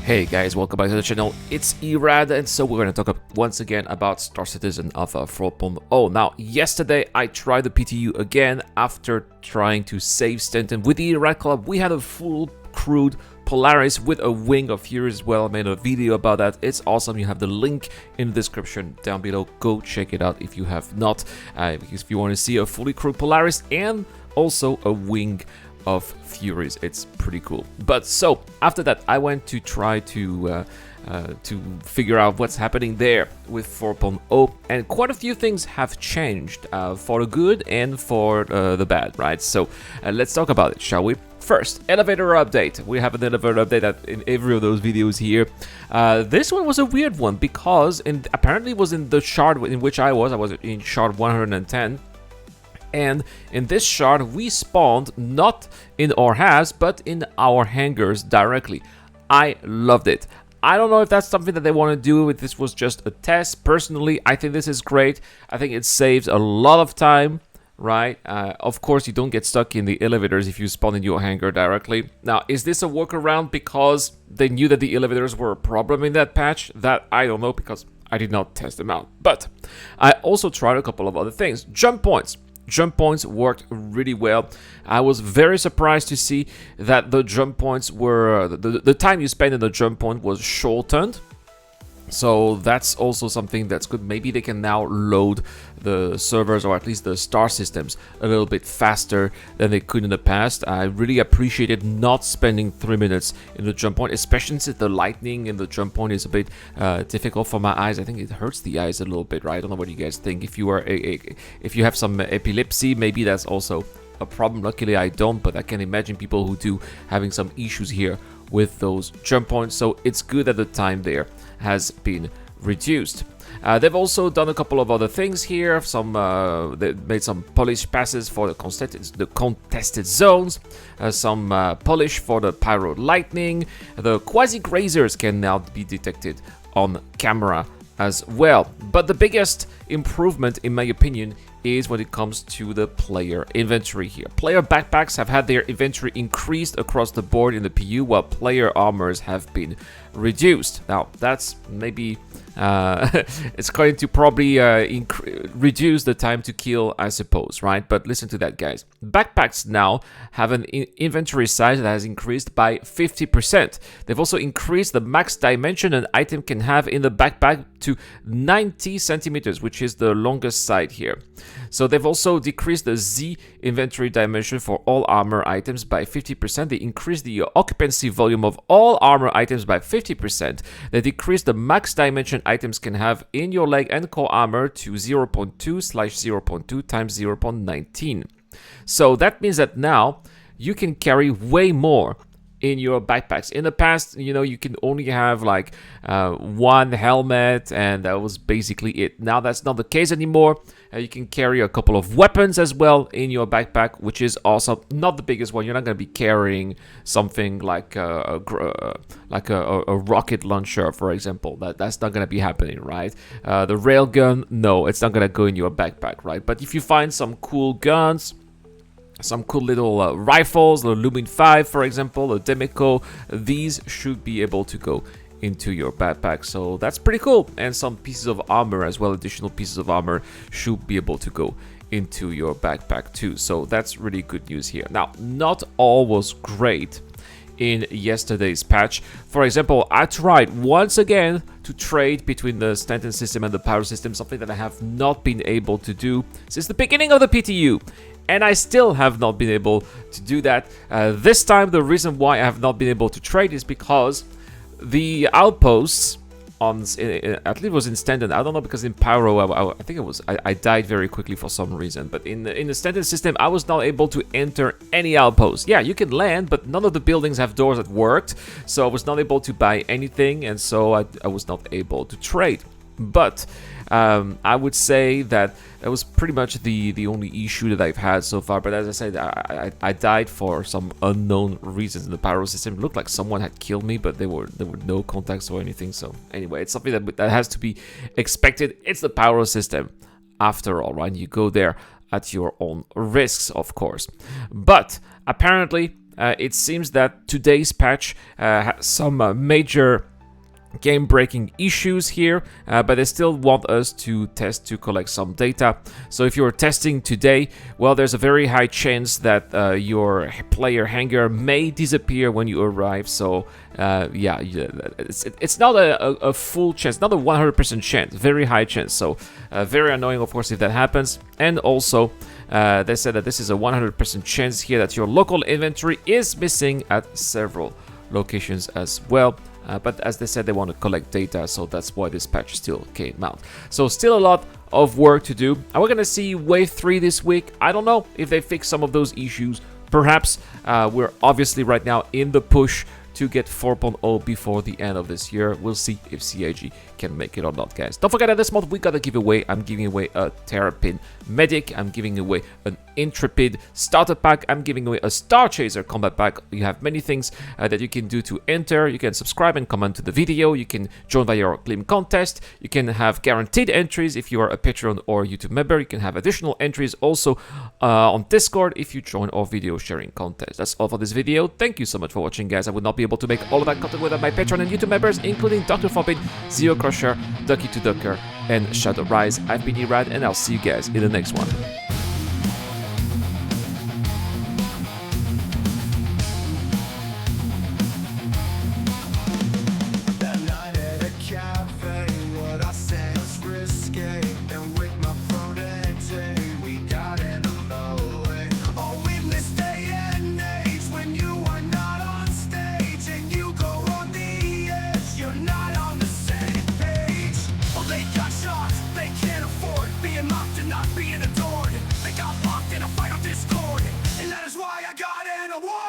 Hey guys, welcome back to the channel. It's Erad, and so we're going to talk once again about Star Citizen Alpha 4.0. Now, yesterday I tried the PTU again after trying to save Stanton with the Erad Club. We had a full crewed Polaris with a wing of Fury as well. I made a video about that. It's awesome. You have the link in the description down below. Go check it out if you have not, because if you want to see a fully crewed Polaris and also a wing of Furies, it's pretty cool. But so after that, I went to try to figure out what's happening there with 4.0, and quite a few things have changed for the good and for the bad, right? So let's talk about it, shall we? First, elevator update. We have an elevator update in every of those videos here. This one was a weird one because apparently it was in the shard in which I was in shard 110. And in this shard, we spawned not in our halves, but in our hangars directly. I loved it. I don't know if that's something that they want to do, if this was just a test. Personally, I think this is great. I think it saves a lot of time, right? Of course, you don't get stuck in the elevators if you spawn in your hangar directly. Now, is this a workaround because they knew that the elevators were a problem in that patch? That I don't know, because I did not test them out. But I also tried a couple of other things. Jump points. Jump points worked really well. I was very surprised to see that the jump points were the time you spend in the jump point was shortened. So that's also something that's good. Maybe they can now load the servers, or at least the star systems, a little bit faster than they could in the past. I really appreciated not spending 3 minutes in the jump point, especially since the lightning in the jump point is a bit difficult for my eyes. I think it hurts the eyes a little bit, right? I don't know what you guys think. If you are if you have some epilepsy, maybe that's also a problem. Luckily I don't, but I can imagine people who do having some issues here with those jump points. So it's good that the time there has been reduced. They've also done a couple of other things here. They made some polish passes for the contested zones, some polish for the pyro lightning. The quasi grazers can now be detected on camera as well. But the biggest improvement, in my opinion, is when it comes to the player inventory here. Player backpacks have had their inventory increased across the board in the PU, while player armors have been reduced. Now, that's maybe it's going to probably reduce the time to kill, I suppose, right? But listen to that, guys. Backpacks now have an inventory size that has increased by 50%. They've also increased the max dimension an item can have in the backpack to 90 centimeters, which is the longest side here. So they've also decreased the Z inventory dimension for all armor items by 50%. They increased the occupancy volume of all armor items by 50%. They decreased the max dimension items can have in your leg and core armor to 0.2/0.2 times 0.19. So that means that now you can carry way more in your backpacks. In the past, you know, you can only have like one helmet, and that was basically it. Now that's not the case anymore. You can carry a couple of weapons as well in your backpack, which is awesome. Not the biggest one. You're not going to be carrying something like a rocket launcher, for example. That's not going to be happening, right? The railgun, no, it's not going to go in your backpack, right? But if you find some cool guns, some cool little rifles, the Lumin 5, for example, the Demeco, these should be able to go into your backpack. So that's pretty cool. And some pieces of armor as well, additional pieces of armor should be able to go into your backpack too. So that's really good news here. Now, not all was great in yesterday's patch. For example, I tried once again to trade between the Stanton system and the Pyro system, something that I have not been able to do since the beginning of the PTU. And I still have not been able to do that. This time, the reason why I have not been able to trade is because the outposts on, at least it was in Stanton. I don't know, because in Pyro, I think it was, I died very quickly for some reason. But in the Stanton system, I was not able to enter any outpost. Yeah, you can land, but none of the buildings have doors that worked. So I was not able to buy anything, and so I was not able to trade. But I would say that was pretty much the only issue that I've had so far. But as I said, I died for some unknown reasons in the Pyro system. It looked like someone had killed me, but there were no contacts or anything. So anyway, it's something that has to be expected. It's the Pyro system after all, right? You go there at your own risks, of course. But apparently it seems that today's patch has some major game-breaking issues here, but they still want us to test to collect some data. So if you're testing today, well, there's a very high chance that your player hangar may disappear when you arrive. So yeah, it's not a full chance, not a 100% chance, very high chance. So very annoying, of course, if that happens. And also they said that this is a 100% chance here that your local inventory is missing at several locations as well. But as they said, they want to collect data, so that's why this patch still came out. So still a lot of work to do. And we're going to see Wave 3 this week. I don't know if they fix some of those issues. Perhaps we're obviously right now in the push to get 4.0 before the end of this year. We'll see if CIG can make it or not, guys. Don't forget that this month we got a giveaway. I'm giving away a Terrapin Medic. I'm giving away an Intrepid starter pack. I'm giving away a Star Chaser combat pack. You have many things that you can do to enter. You can subscribe and comment to the video. You can join via our Gleam contest. You can have guaranteed entries if you are a Patreon or YouTube member. You can have additional entries also on Discord if you join our video sharing contest. That's all for this video. Thank you so much for watching, guys. I would not be able to make all of that content without my Patreon and YouTube members, including Dr. Forbid, Zero Crusher, Ducky2Ducker, and Shadow Rise. I've been Erad, and I'll see you guys in the next one. Being adored, they got locked in a fight of discord, and that is why I got in a war.